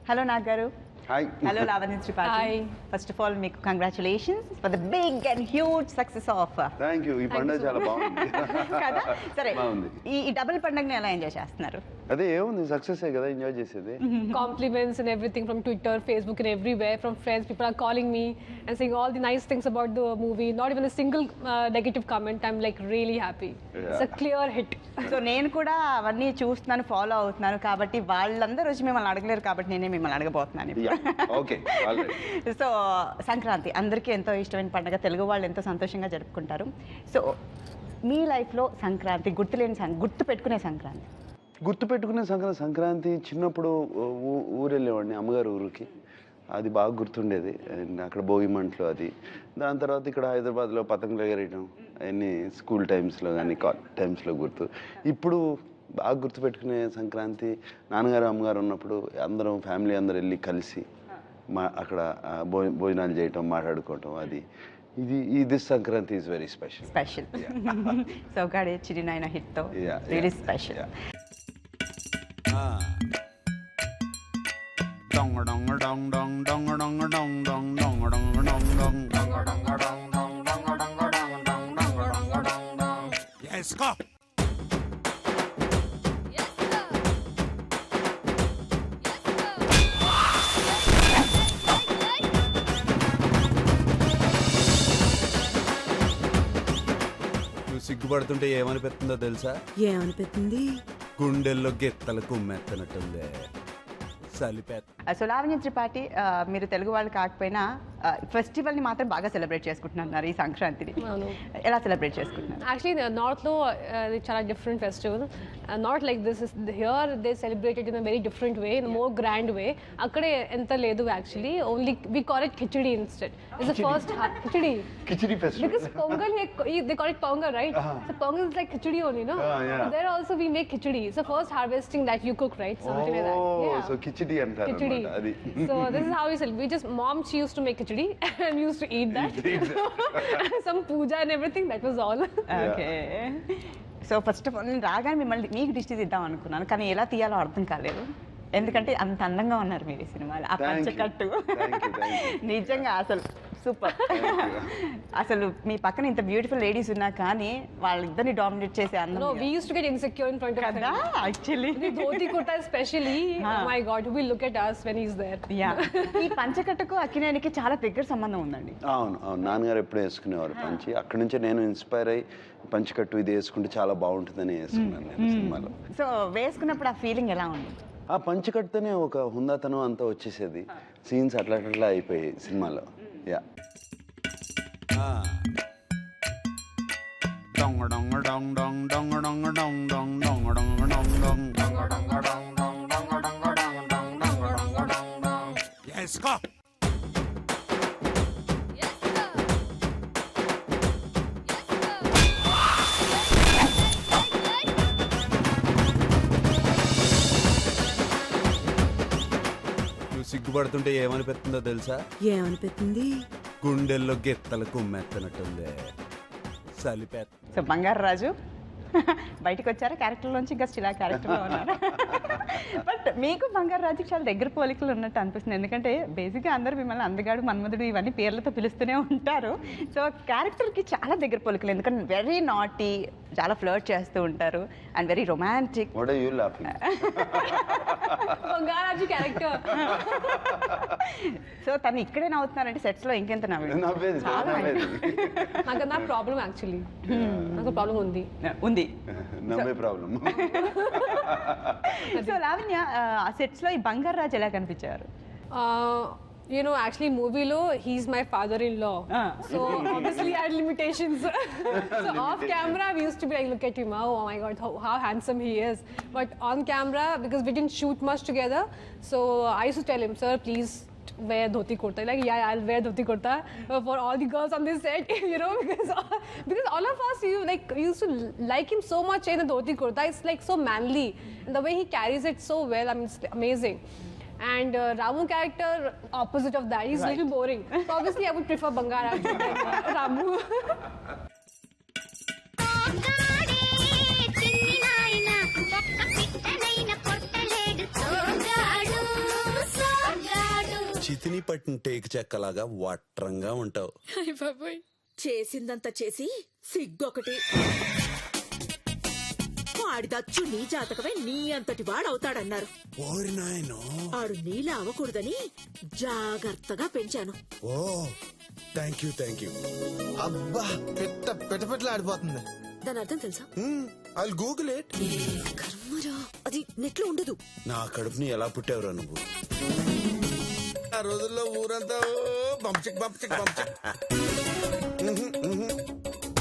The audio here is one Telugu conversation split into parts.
Hello, Nagaru. Hi. Hello, Lavanya Tripathi. Hi. First of all, congratulations for the big and huge success of. Thank you. ఈ పండుగ చాలా బాగుంది. కదా సరే బాగుంది. ఈ డబుల్ పండుగని ఎలా ఎంజాయ్ చేస్తున్నారు? అదే ఏముంది సక్సెస్ కదా ఎంజాయ్ చేసేది. Compliments and everything from Twitter, Facebook and everywhere from friends. People are calling me and saying all the nice things about the movie. Not even a single negative comment. I'm like really happy. It's a clear hit. So నేను కూడా అవన్నీ చూస్తున్నాను, ఫాలో అవుతున్నాను కాబట్టి వాళ్ళందరూ వచ్చి మిమ్మల్ని అడగలేరు కాబట్టి నేనే మిమ్మల్ని అడగబోతున్నాను ఇప్పుడు. Okay alright. సో సంక్రాంతి అందరికీ ఎంతో ఇష్టమైన పండుగ, తెలుగు వాళ్ళు ఎంతో సంతోషంగా జరుపుకుంటారు. సో మీ లైఫ్లో సంక్రాంతి గుర్తు పెట్టుకునే సంక్రాంతి? గుర్తుపెట్టుకునే సంక్రాంతి చిన్నప్పుడు ఊరు వెళ్ళేవాడిని, అమ్మగారు ఊరికి. అది బాగా గుర్తుండేది. అక్కడ భోగి మంటలు అది. దాని తర్వాత ఇక్కడ హైదరాబాద్లో పతంగులు ఎగరేయడం అవన్నీ స్కూల్ టైమ్స్లో కానీ కాలేజ్ టైమ్స్లో గుర్తు. ఇప్పుడు బాగా గుర్తుపెట్టుకునే సంక్రాంతి నాన్నగారు అమ్మగారు ఉన్నప్పుడు అందరం ఫ్యామిలీ అందరూ వెళ్ళి కలిసి అక్కడ భోజనాలు చేయటం, మాట్లాడుకోవటం. అది this Sankranti is very special. Soggade చిరినాయన హిట్తో వెరీ స్పెషల్. Yes, go. సిగ్గుపడుతుంటే ఏమనిపిస్తుందో తెలుసా? ఏమనిపిస్తుంది? గుండెల్లో గెత్తలు కుమ్మెత్తనట్టుంది. సలిపేత. సో లావణ్య త్రిపాఠి, మీరు తెలుగు వాళ్ళు కాకపోయినా ఫెస్టివల్ని మాత్రం బాగా సెలబ్రేట్ చేసుకుంటున్నారు ఈ సంక్రాంతిని. ఎలా సెలబ్రేట్ చేసుకుంటున్నారు? Actually, నార్త్లో చాలా different festival. Not like this is here they celebrated in a very different way, in more grand way. అక్కడే ఎంత లేదు actually, only we call it khichdi instead. It's the first khichdi festival. Because Pongal, they call it Pongal, right? So Pongal is like khichdi only, no? Yeah. There also we make khichdi. It's the first harvesting that you cook, right? Something like that. Yeah. So khichdi అంటారు Khichdi. అన్నమాట అది. So this is how we celebrate. We just mom, she used to make khichdi and we used to eat that. Some puja and everything. That was all. Okay. So first of all నేను రాగానే మిమ్మల్ని మీకు డిష్ తీద్దాం అనుకున్నాను, కానీ ఎలా తీయాలో అర్థం కాలేదు. ఎందుకంటే అంత అందంగా ఉన్నారు మీరు ఈ సినిమాలో. ఆ పంచకట్టు నిజంగా అసలు సూపర్. అసలు మీ పక్కన ఇంత బ్యూటిఫుల్ లేడీస్ ఉన్నా కానీ వాళ్ళిద్దరిని డామినేట్ చేసే అందం. No, we used to get insecure in front of కదా him. Actually. The dhoti kurta especially. Oh my God, who will look at us when he's there? Yeah. ఈ పంచకట్టుకు అక్కినేనికి చాలా దగ్గర సంబంధం ఉందండి. అవును నాన్నగారు ఎప్పుడు వేసుకునేవారు పంచి. అక్కడి నుంచే నేను ఇన్స్పైర్ అయ్యి పంచకట్టు ఇది వేసుకుంటే చాలా బాగుంటుందని వేసుకున్నాను నేను సినిమాలో. సో వేసుకున్నప్పుడు ఆ ఫీలింగ్ ఎలా ఉంది? ఆ పంచకట్టుతోనే ఒక హుందాతనం అంతా వచ్చేసేది. సీన్స్ అట్లా అయిపోయాయి సినిమాలో. యా. Yes, go. సిగ్గుపడుతుంటే ఏమనిపిస్తుందో తెలుసా? ఏమనిపిస్తుంది? గుండెల్లో గెత్తలు కుమ్మెత్తనట్టుంది. సలిపేత. సో బంగారు రాజు బయటకు వచ్చారా క్యారెక్టర్లోంచి? ఇంకా స్టిల్ ఆ క్యారెక్టర్లో ఉన్నారు. బట్ మీకు బంగారు రాజుకి చాలా దగ్గర పోలికలు ఉన్నట్టు అనిపిస్తుంది. ఎందుకంటే బేసిక్గా అందరూ మిమ్మల్ని అందగాడు, మన్మధుడు ఇవన్నీ పేర్లతో పిలుస్తూనే ఉంటారు. సో క్యారెక్టర్కి చాలా దగ్గర పోలికలు, ఎందుకంటే వెరీ నాటీ, చాలా ఫ్లర్ట్ చేస్తూ ఉంటారు and very romantic. What are you laughing? Bangaraji character. So తను ఇక్కడే నవ్వుతున్నారంటే సెట్స్లో ఇంకెంత నవ్వేది చాలా నాకు నా ప్రాబ్లం యాక్చువల్లీ. నాకు ప్రాబ్లం ఉంది. నవ్వే ప్రాబ్లం. సో లావణ్య, ఆ సెట్స్లో ఈ బంగారు రాజు ఎలా కనిపించారు? You know, actually, movie lo, he's my father-in-law. So obviously, I had limitations. So off camera, we used to be like, look at him, oh my God, how handsome he is. But on camera, because we didn't shoot much together, so I used to tell him, sir, please wear dhoti kurta. Like, yeah, I'll wear dhoti kurta for all the girls on this set, you know, because all of us, we used to like him so much in the dhoti kurta. It's like so manly, and the way he carries it so well, I mean, it's amazing. And Ramu character, opposite of that, he's a little boring. So obviously, I would prefer Bangaraji than Ramu. నెయ్యి పట్టిన టేకు చెక్కలాగా వట్రంగా ఉంటావు. చేసిందంతా చేసి సిగ్గొకటి. వాడిదచ్చు నీ జాతకమే నీ అంతటి వాడవుతాడన్నారు. ఓరి నాయనో. ఆడు నీలా అవ్వకూడదని జాగ్రత్తగా పెంచాను. ఓ థ్యాంక్ యూ. అబ్బా పెట్ట ఆడిపోతుంది. దాని అర్థం తెలుసా? I'll Google it. కర్మరా, అది నెట్లో ఉండదు. నా కడుపుని ఎలా పుట్టావురా నువ్వు? ఆ రోజుల్లో ఊరంతా బంపచిక్.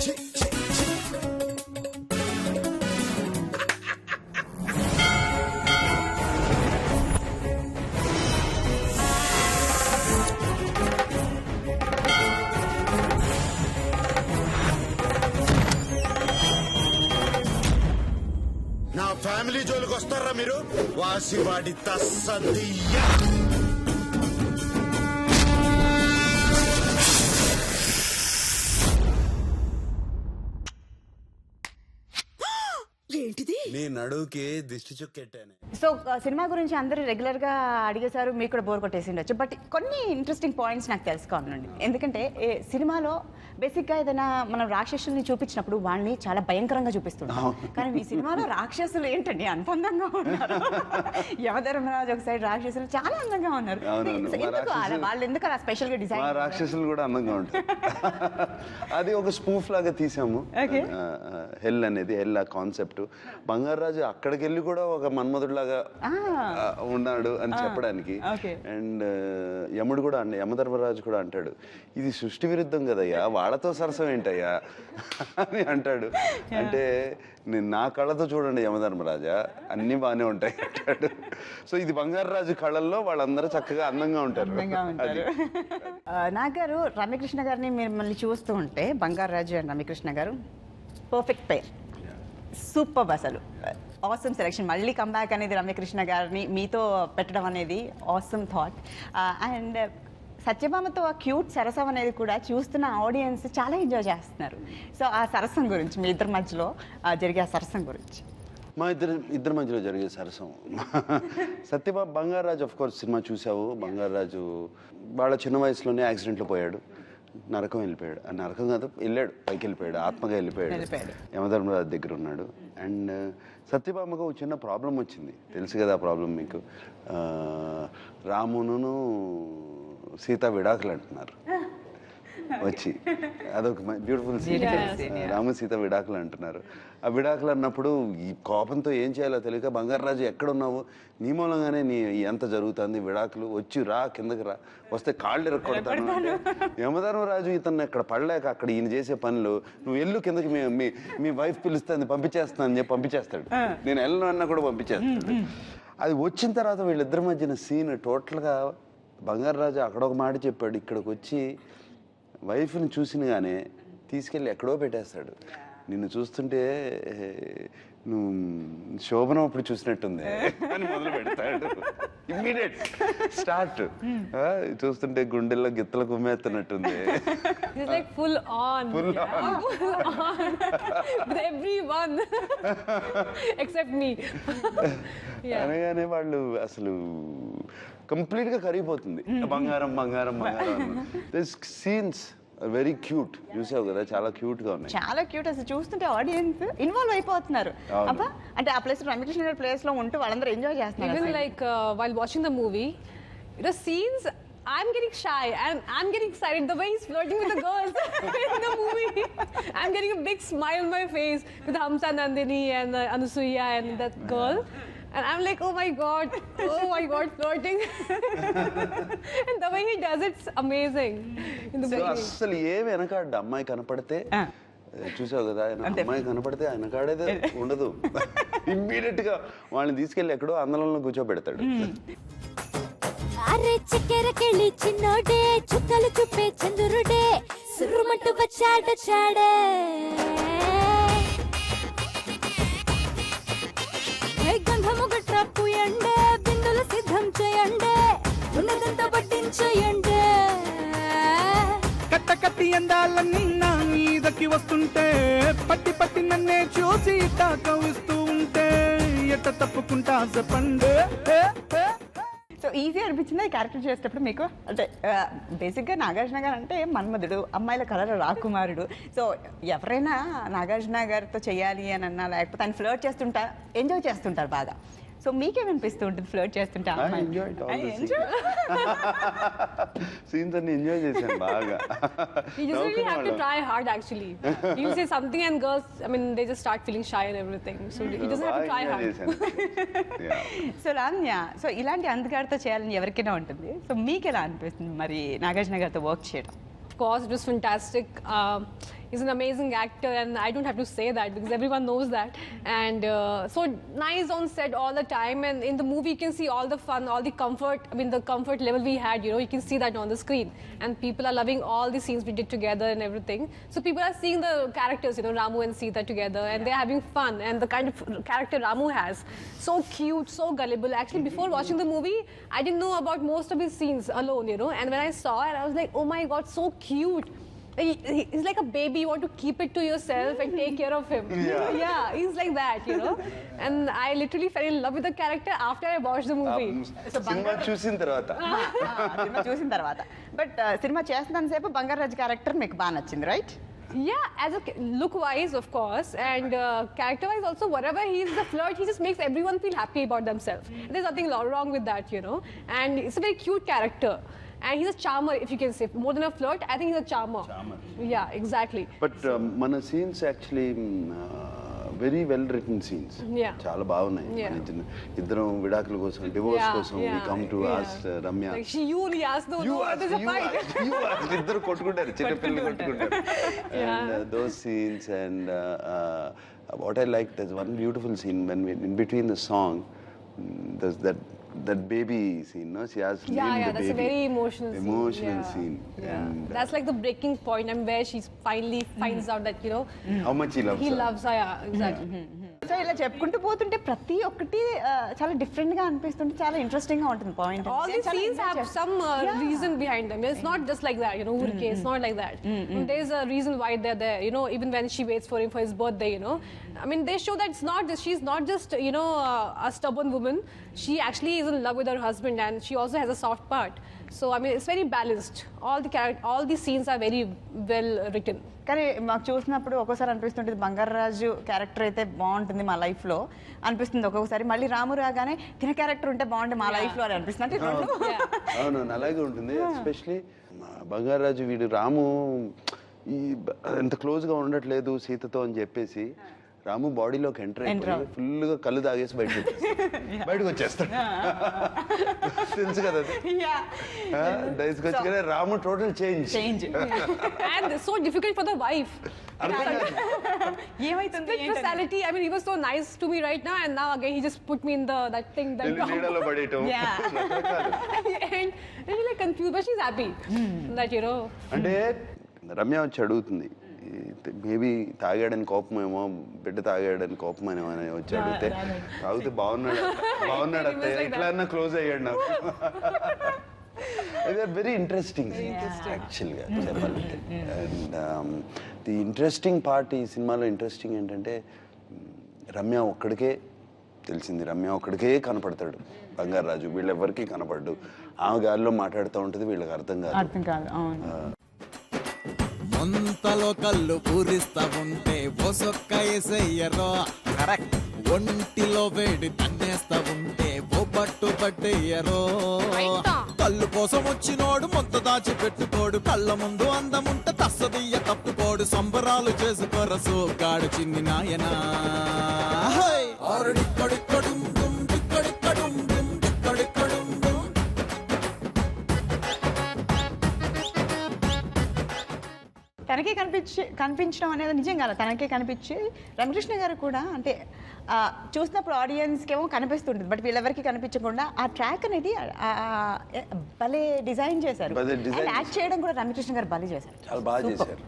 ఛీ, ఛీ, ఛీ. నా ఫ్యామిలీ జోలికి వస్తారా మీరు? వాసివాడి తస్సదియ్యా. ఏంటిది? నీ నడువుకి దిష్టి చుక్కెట్టాను. సో సినిమా గురించి అందరూ రెగ్యులర్గా అడిగేశారు, మీకు కూడా బోర్ కొట్టేసి ఉండొచ్చు. బట్ కొన్ని ఇంట్రెస్టింగ్ పాయింట్స్ నాకు తెలుసుకోవాలండి. ఎందుకంటే సినిమాలో బేసిక్గా ఏదైనా మనం రాక్షసుల్ని చూపించినప్పుడు వాళ్ళని చాలా భయంకరంగా చూపిస్తుంటాం. కానీ మీ సినిమాలో రాక్షసులు ఏంటండి అంత అందంగా ఉన్నారు? యమధర్మరాజు ఒక సైడ్, రాక్షసులు చాలా అందంగా ఉన్నారు. ఎందుకు వాళ్ళు ఎందుకు అలా స్పెషల్గా డిజైన్? మా రాక్షసులు కూడా అందంగా ఉంటాయి. అది ఒక స్పూఫ్ లాగా తీసాము. హెల్ అనేది హెల్ కాన్సెప్ట్. బంగారాజు అక్కడికి వెళ్ళి కూడా ఒక మన్మధుడిలాగా ఉన్నాడు అని చెప్పడానికి. అండ్ యముడు కూడా యమధర్మరాజు కూడా అంటాడు, ఇది సృష్టి విరుద్ధం కదయ్యా, వాళ్ళతో సరసం ఏంటయ్యా అని అంటాడు. అంటే నేను నా కళ్ళతో చూడండి యమధర్మరాజా, అన్ని బాగానే ఉంటాయి అంటాడు. సో ఇది బంగారాజు కళల్లో వాళ్ళందరూ చక్కగా అందంగా ఉంటారు. నాగారు, రమ్యకృష్ణ గారిని మీరు మళ్ళీ చూస్తూ ఉంటే బంగారాజు అండ్ రమ్యకృష్ణ గారు పర్ఫెక్ట్ పేర్, సూపర్. అసలు ఆసమ్ సెలెక్షన్. మళ్ళీ కంబ్యాక్ అనేది రమ్యకృష్ణ గారిని మీతో పెట్టడం అనేది ఆసమ్ థాట్. అండ్ సత్యభామతో ఆ క్యూట్ సరసం అనేది కూడా చూస్తున్న ఆడియన్స్ చాలా ఎంజాయ్ చేస్తున్నారు. సో ఆ సరసం గురించి, మీ ఇద్దరి మధ్యలో జరిగే ఆ సరసం గురించి. మా ఇద్దరి మధ్యలో జరిగే సరసం. Satyabhama Bangarraju of course cinema చూసావు. బంగారాజు వాళ్ళ చిన్న వయసులోనే యాక్సిడెంట్లో పోయాడు, నరకం వెళ్ళిపోయాడు. ఆ నరకం కాదు, వెళ్ళాడు, పైకి వెళ్ళిపోయాడు, ఆత్మగా వెళ్ళిపోయాడు. యమధర్మరాజు దగ్గర ఉన్నాడు. అండ్ సత్యభామకు ఒక చిన్న ప్రాబ్లం వచ్చింది, తెలుసు కదా ఆ ప్రాబ్లం మీకు. రామును సీత విడాకులు అంటున్నారు వచ్చి. అదొక బ్యూటిఫుల్ సీన్. రాము సీత విడాకులు అంటున్నారు. ఆ విడాకులు అన్నప్పుడు ఈ కోపంతో ఏం చేయాలో తెలియక, బంగారాజు ఎక్కడున్నావు, నీ మూలంగానే నీ ఎంత జరుగుతుంది, విడాకులు వచ్చి రా, కిందకి రా, వస్తే కాళ్ళు ఎరక్కొడతాను అంటే యమధర్మరాజు ఇతను అక్కడ పడలేక అక్కడ ఈయన చేసే పనులు, నువ్వు ఎల్లు కిందకి, మీ వైఫ్ పిలుస్తుంది పంపించేస్తాను అని చెప్పి పంపించేస్తాడు. నేను వెళ్ళను అన్నా కూడా పంపించేస్తాడు. అది వచ్చిన తర్వాత వీళ్ళిద్దరి మధ్యన సీన్ టోటల్గా, బంగారాజు అక్కడ ఒక మాట చెప్పాడు, ఇక్కడికి వచ్చి వైఫ్ని చూసినగానే తీసుకెళ్ళి ఎక్కడో పెట్టేస్తాడు. నిన్ను చూస్తుంటే నువ్వు శోభనం అప్పుడు చూసినట్టుంది అని మొదలు పెడతాడు. Immediate start. చూస్తుంటే గుండెల్లో గిత్తలు కుమ్మేస్తున్నట్టుంది. అనగానే వాళ్ళు అసలు కంప్లీట్ గా కరిగిపోతుంది. బంగారం బంగారం బంగారం. సీన్స్ వెరీ క్యూట్, చూసావు కదా, చాలా క్యూట్ గా ఉన్నాయి. చాలా క్యూట్. అసలు చూస్తుంటే ఆడియన్స్ ఇన్వాల్వ్ అయిపోతున్నారు. అబ్బా, అంటే ఆ ప్లేస్ రమ్యకృష్ణ గారి ప్లేస్ లో ఉంటూ వాళ్ళందరూ ఎంజాయ్ చేస్తున్నారు. Even like while watching the movie, the scenes, I'm getting shy and I'm getting excited the way he's flirting with the girls in the movie. I'm getting a big smile on my face with Hamsa Nandini and Anusuya and that girl. And I'm like, oh my god, flirting. And the way he does it's amazing in the movie. అసలు ఏమి వెనకాడ్డ, అమ్మాయి కనపడితే చూసావు కదా, అమ్మాయి కనపడితే ఆయన కాడేదే ఉండదు. ఇమ్మీడియట్ గా వాళ్ళని తీసుకెళ్ళి ఎక్కడో అందలంలో కూర్చోబెడతాడు. అరే చక్కెరకెళ్ళి చిన్నోడే, చుక్కలు చూపే చంద్రుడే, సుర్రుమంటూ వచ్చాడే. గంధము గట్రా పూయండే, బిందులు సిద్ధం చేయండే, ఉన్నదంతా పట్టించేయండే. కట్టి అందాలన్నీ నా మీదకి వస్తుంటే, పట్టి నన్నే చూసి తాకవిస్తూ ఉంటే, ఎట్ట తప్పుకుంటా చెప్పండి. సో సో ఈజీ అనిపించింది ఈ క్యారెక్టర్ చేసేటప్పుడు మీకు? అంటే బేసిక్గా నాగార్జున గారు అంటే మన్మధుడు, అమ్మాయిల కలర్ రాకుమారుడు. సో ఎవరైనా నాగార్జున గారితో చేయాలి అని అన్నా, లేకపోతే ఆయన ఫ్లర్ట్ చేస్తుంటా ఎంజాయ్ చేస్తుంటారు బాగా. సో మీకేమనిపిస్తూ ఉంటుంది ఫ్లర్ట్ చేస్తుంటే? సీన్స్ అన్ని ఎంజాయ్ చేశాను బాగా. You just really have to try hard actually. You say something and girls, I mean, they just start feeling shy and everything. So he doesn't have to try hard. So Lavanya, so ఇలాంటి అందగారితో చేయాలని ఎవరికైనా ఉంటుంది. సో మీకు ఎలా అనిపిస్తుంది మరి నాగార్జున గారితో వర్క్ చేయడం? Of course, it was fantastic. He's an amazing actor, and I don't have to say that because everyone knows that. And so nice on set all the time, and in the movie you can see all the fun, all the comfort. I mean, the comfort level we had, you know, you can see that on the screen. And people are loving all the scenes we did together and everything. So people are seeing the characters, you know, Ramu and Sita together, and they're having fun. And the kind of character Ramu has, so cute, so gullible. Actually, before watching the movie, I didn't know about most of his scenes alone, you know. And when I saw it, I was like, oh my God, so cute. He's like a baby. You want to keep it to yourself and take care of him. Yeah, he's like that, you know. And I literally fell in love with the character after I watched the movie. Cinema చూసిన తర్వాత. సినిమా చూసిన తర్వాత. బట్ సినిమా చేస్తున్నంత సేపు బంగారాజు క్యారెక్టర్ మీకు బాగా నచ్చింది, right? Yeah, as a look-wise, of course, and character-wise also, whatever he's the flirt, he just makes everyone feel happy about themselves. There's nothing wrong with that, you know. And it's a very cute character. And he's a charmer, if you can say. More than a flirt, I think he's a charmer. Yeah, exactly. But మన scenes actually very well written scenes. Yeah. చాలా బాగున్నాయి. Yeah. మన ఇద్దరం విడాకుల కోసం, డివోర్స్ కోసం we come to ask Ramya. Like you only asked, no, there's a fight. ఇద్దరు కొట్టుకుంటారు, చిన్న పిల్లలు కొట్టుకుంటారు. And those scenes and what I liked, there's one beautiful scene when in between the song, there's that baby scene, no? She has named the that's baby. a very emotional scene. Yeah. And That's like the breaking point, and where she finally finds out that, you know, how much he loves he her. loves her. Yeah, exactly. So ఇలా చెప్పుకుంటూ పోతుంటే ప్రతి ఒక్కటి చాలా డిఫరెంట్ గా అనిపిస్తుంటే చాలా ఇంట్రెస్టింగ్ గా ఉంటుంది point. All these scenes have some reason behind them. It's not just like that, you know, it's not like that. There's a reason why they're there, you know, even when she waits for him for his birthday, you know. I mean, they show that she's not just, you know, a stubborn woman. She actually is in love with her husband, and she also has a soft part. So, I mean, it's very balanced. All these scenes are very well written. కానీ మాకు చూసినప్పుడు ఒక్కోసారి అనిపిస్తుంటుంది బంగారాజు క్యారెక్టర్ అయితే బాగుంటుంది మా లైఫ్లో అనిపిస్తుంది, ఒక్కొక్కసారి మళ్ళీ రాము రాగానే తిన క్యారెక్టర్ ఉంటే బాగుంటుంది మా లైఫ్లో అని అనిపిస్తుంది. అంటే అవును, అలాగే ఉంటుంది. ఎస్పెషలీ బంగారాజు వీడు రాము ఎంత క్లోజ్గా ఉండట్లేదు సీతతో అని చెప్పేసి రాము బాడీలోకి ఎంటర్ అయిపోయి ఫుల్గా కళ్ళు తాగేసి బయటకు వచ్చేస్తాడు. తెలుసు కదా అది. Ramu total change. And it's so difficult for the wife. ఏమైతుంది Personality. I mean, he was so nice to me right now, and now again he just put me in that thing. నీడలో పడేయటం. And really like confused, but she's happy that, you know. అంటే రమ్య వచ్చి అడుగుతుంది, మేబీ తాగాడని కోపమేమో, బిడ్డ తాగాడని కోపమేమో అని వచ్చి అడిగితే, తాగితే బాగున్నాడు అత్తే, ఎట్లా అన్నా క్లోజ్ అయ్యాడు నాకు. వెరీ ఇంట్రెస్టింగ్ యాక్చువల్గా చెప్పాలంటే. అండ్ ది ఇంట్రెస్టింగ్ పార్ట్ ఈ సినిమాలో ఇంట్రెస్టింగ్ ఏంటంటే రమ్య ఒక్కడికే తెలిసింది, రమ్య ఒక్కడికే కనపడతాడు బంగారాజు, వీళ్ళెవ్వరికీ కనపడ్డు. ఆమె గాలిలో మాట్లాడుతూ ఉంటుంది, వీళ్ళకి అర్థం కాదు. ముంతలో కళ్ళు పూరిస్తా ఉంటే ఒసొక్క ఎసయ్యరో, ఒంటిలో వేడి తన్నేస్తా ఉంటే ఓ పట్టు పట్టేయరో. కళ్ళు కోసం వచ్చినోడు మొత్త దాచి పెట్టుకోడు, కళ్ళ ముందు అందముంటే తస్సదియ్య తప్పుకోడు, సంబరాలు చేసుకోర సోగాడు చిన్ని నాయనా. తనకే కనిపించడం అనేది నిజం కాదు, తనకే కనిపించి రమకృష్ణ గారు కూడా అంటే చూసినప్పుడు ఆడియన్స్కి ఏమో కనిపిస్తుంటుంది, బట్ వీళ్ళెవరికి కనిపించకుండా ఆ ట్రాక్ అనేది భలే డిజైన్ చేశారు. యాక్ట్ చేయడం కూడా రమకృష్ణ గారు భలే చేశారు, చాలా బాగా చేశారు.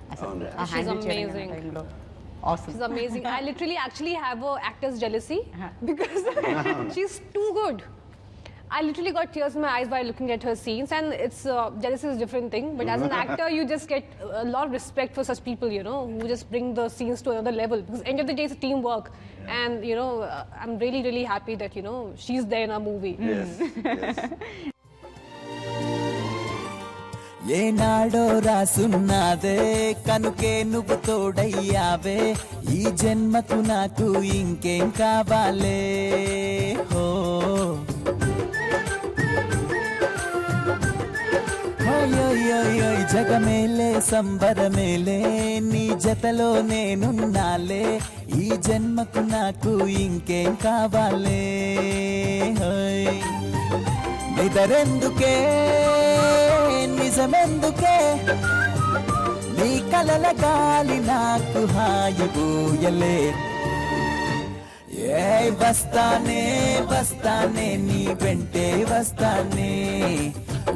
She's amazing. I literally actually have a actor's jealousy because she's too good. I literally got tears in my eyes while looking at her scenes, and it's jealousy is a different thing. But as an actor, you just get a lot of respect for such people, you know, who just bring the scenes to another level. Because end of the day, it's a teamwork, and you know, I'm really, really happy that you know she's there in our movie. Yes, yes. ఏనాడో రాసున్నాదే కనుకే నువ్వు తోడయ్యావే ఈ జన్మకు నాకు ఇంకేం కావాలే హో జగమేలే సంబరమేలే నీ జతలో నేనున్నాలే ఈ జన్మకు నాకు ఇంకేం కావాలే హోయ్ నిదరెందుకే నిజమెందుకే నీ కలల గాలి నాకు హాయిబోయలే ఏ వస్తానే వస్తానే నీ వెంటే వస్తానే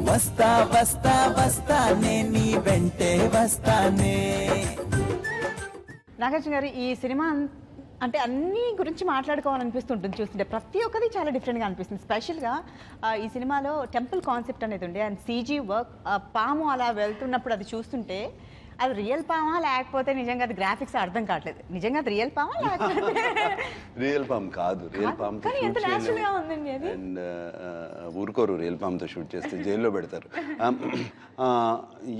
వస్తా వస్తా వస్తానే నీ వెంటే వస్తానే. నాగార్జున గారు ఈ సినిమా అంటే అన్ని గురించి మాట్లాడుకోవాలనిపిస్తుంటుంది చూస్తుంటే, ప్రతి ఒక్కది చాలా డిఫరెంట్గా అనిపిస్తుంది. స్పెషల్గా ఈ సినిమాలో టెంపుల్ కాన్సెప్ట్ అనేది ఉండే అండ్ సీజీ వర్క్, పాము అలా వెళ్తున్నప్పుడు అది చూస్తుంటే అది రియల్ పామా లేకపోతే నిజంగా అది గ్రాఫిక్స్ అర్థం కావట్లేదు. నిజంగా అది రియల్ పామా లేకపోతే రియల్ పామ్ కాదు, రియల్ పామ్ కానీ ఎంత న్యాచురల్గా ఉందండి అది. అండ్ ఊరుకోరు రియల్ పామ్తో షూట్ చేస్తే జైల్లో పెడతారు.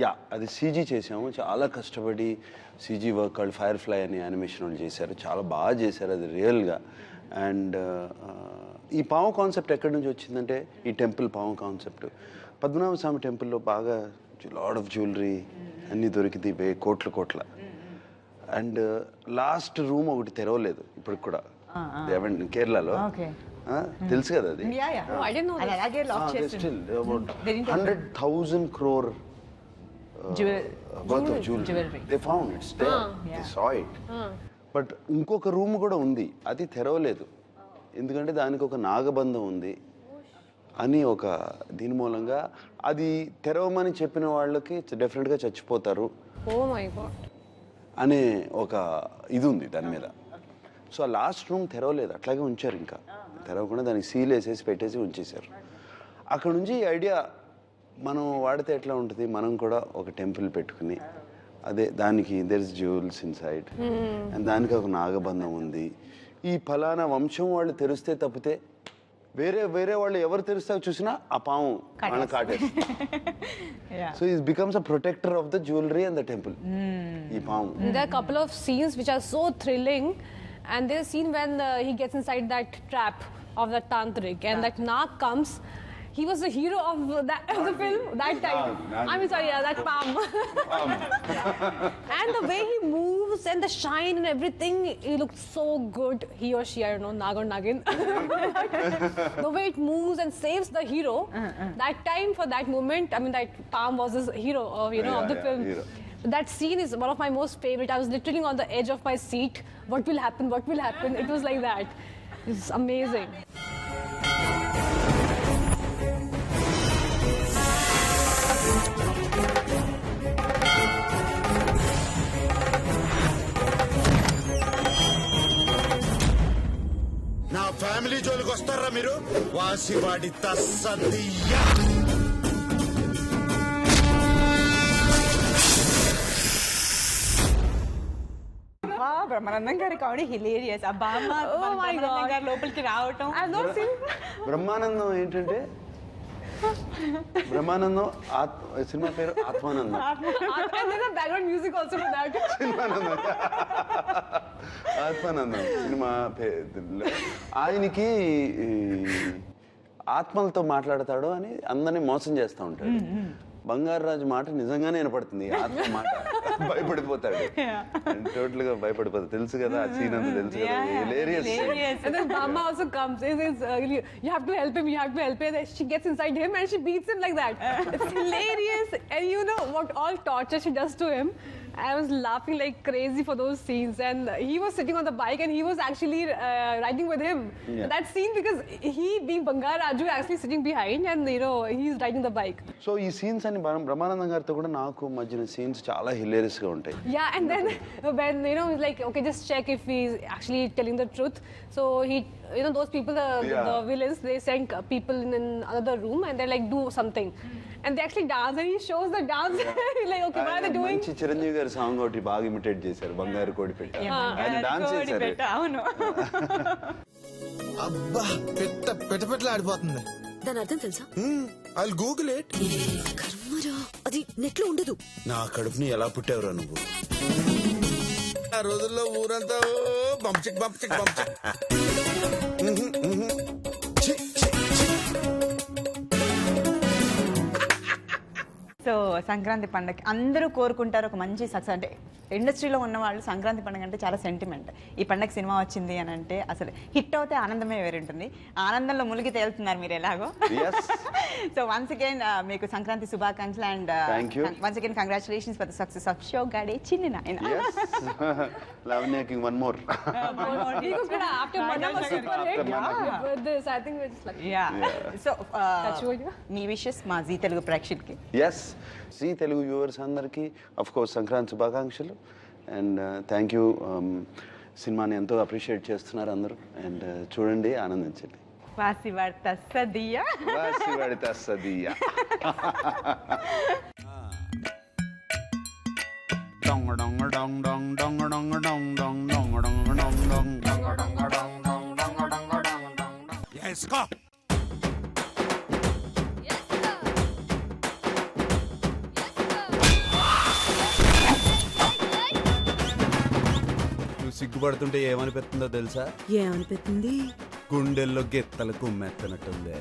యా అది సీజీ చేసాము, చాలా కష్టపడి సీజీ వర్క్. వాళ్ళు ఫైర్ ఫ్లై అని యానిమేషన్ వాళ్ళు చేశారు, చాలా బాగా చేశారు అది రియల్గా. అండ్ ఈ పాము కాన్సెప్ట్ ఎక్కడి నుంచి వచ్చిందంటే ఈ టెంపుల్ పాము కాన్సెప్ట్ పద్మనాభ స్వామి టెంపుల్లో బాగా లాడ్ ఆఫ్ జ్యువెలరీ అన్నీ దొరికింది కోట్ల. అండ్ లాస్ట్ రూమ్ ఒకటి తెరవలేదు ఇప్పటికి కూడా కేరళలో, తెలుసు కదా అది. Still about 100,000 crore worth of jewelry. They found it there. They saw it. But ఇంకొక రూమ్ కూడా ఉంది, అది తెరవలేదు. ఎందుకంటే దానికి ఒక నాగబంధం ఉంది అని ఒక దీని మూలంగా అది తెరవమని చెప్పిన వాళ్ళకి డెఫినెట్గా చచ్చిపోతారు అనే ఒక ఇది ఉంది దాని మీద. సో ఆ లాస్ట్ రూమ్ తెరవలేదు, అట్లాగే ఉంచారు. ఇంకా తెరవకుండా దానికి సీల్ వేసేసి పెట్టేసి ఉంచేశారు. అక్కడ నుంచి ఈ ఐడియా మనం వాడితే ఎట్లా ఉంటుంది, మనం కూడా ఒక టెంపుల్ పెట్టుకుని అదే దానికి there is jewels in side and దానికి ఒక నాగబంధం ఉంది. ఈ ఫలానా వంశం వాళ్ళు తెరిస్తే తప్పితే వేరే వాళ్ళు ఎవరు తెరిస్తే చూసినా ఆ పాము వాళ్ళని కాటేస్తుంది. So it becomes a protector of the jewellery and the temple. ఈ పాము. There are a couple of scenes which are so thrilling, and there's a scene when he gets inside that trap of that tantric and that Nag comes. He was the hero of the film that time. I mean, sorry, that palm. And the way he moves and the shine and everything, he looked so good. He or she, I don't know, Nag or Nagin. The way it moves and saves the hero. That time, for that moment, I mean, that palm was his hero, of the film. Hero. That scene is one of my most favorite. I was literally on the edge of my seat. What will happen? What will happen? It was like that. It's amazing. నా ఫ్యామిలీ జోలికి వస్తారా మీరు? వాసివాడి తస్సదియ్యా. బ్రహ్మానందం గారి కామెడీ హిలేరియస్. ఆ బామ్మ బ్రహ్మానందం గారి లోపలికి రావటం. బ్రహ్మానందం ఏంటంటే బ్రహ్మానందం సినిమా పేరు Athmanandam. Background music also for that. Athmanandam cinema పేరు. ఆయనకి ఆత్మలతో మాట్లాడతాడు అని అందరినీ మోసం చేస్తూ ఉంటాడు. బంగారాజు మాట నిజంగానే వినపడుతుంది, ఆత్మ మాట. భయపడిపోతాడు, టోటల్ గా భయపడిపోతాడు. తెలుసు కదా ఆ సీన్ అంతా, తెలుసు కదా. Hilarious. And then Mama also comes. Says, you have to help him. You have to help him. She gets inside him and she beats him like that. It's hilarious. And you know what all torture she does to him. I was laughing like crazy for those scenes. And he was sitting on the bike and he was actually riding with him. Yeah. That scene, because he being Bangaraju actually sitting behind and he's riding the bike. So ఈ సీన్స్ అని బ్రహ్మానందం గారితో కూడా నాకు మధ్యన సీన్స్ చాలా హిలేరియస్ గా ఉంటాయి. Yeah, and then when he's like, okay, just check if he's actually telling the truth. So he you know, those people, the villains, they send people in another room and they like do something. And they actually dance and he shows the dance. Like, okay, what are they doing? మంచి చిరంజీవి గారి సాంగ్ ఒకటి బాగా ఇమిటేట్ చేశారు, బంగారు కోడి పెట్ట. ఆయన డాన్స్ చేశారు. అవును. అబ్బా పెట్ట ఆడిపోతుంది. దాని అర్థం తెలుసా? I Google it. కర్మరా, అది నెట్ లో ఉండదు. నా కడుపుని ఎలా పుట్టావురా నువ్వు? ఆ రోజుల్లో ఊరంతా బంప్చిక్ బంప్చిక్ బంప్చిక్. సో సంక్రాంతి పండగ అందరూ కోరుకుంటారు ఒక మంచి సక్సెస్. అంటే ఇండస్ట్రీలో ఉన్న వాళ్ళు సంక్రాంతి పండుగ అంటే చాలా సెంటిమెంట్. ఈ పండగ సినిమా వచ్చింది అని అంటే అసలు హిట్ అవుతే ఆనందమే వేరే ఉంటుంది. ఆనందంలో మునిగి తేలుతున్నారు మీరు ఎలాగో. సో వన్స్ అగైన్ మీకు సంక్రాంతి శుభాకాంక్షలు and once again congratulations for the success of Soggade Chinni Nayana. లావణ్యకి వన్ మోర్. సో మీ విషెస్ మా జీ తెలుగు ప్రేక్షకులకి. ఎస్, జీ తెలుగు వ్యూవర్స్ అందరికీ అఫ్ కోర్స్ సంక్రాంతి శుభాకాంక్షలు. And thank you. సినిమాని ఎంతో అప్రిషియేట్ చేస్తున్నారు అందరూ. అండ్ చూడండి, ఆనందించండి. వాసివాడి తస్సదియా. వాసివాడి తస్సదియా. Yes, go. సిగ్గుపడుతుంటే ఏమనిపిస్తుందో తెలుసా? ఏమనిపిస్తుంది? గుండెల్లో గెత్తలు కుమ్మెత్తనట్టుంది.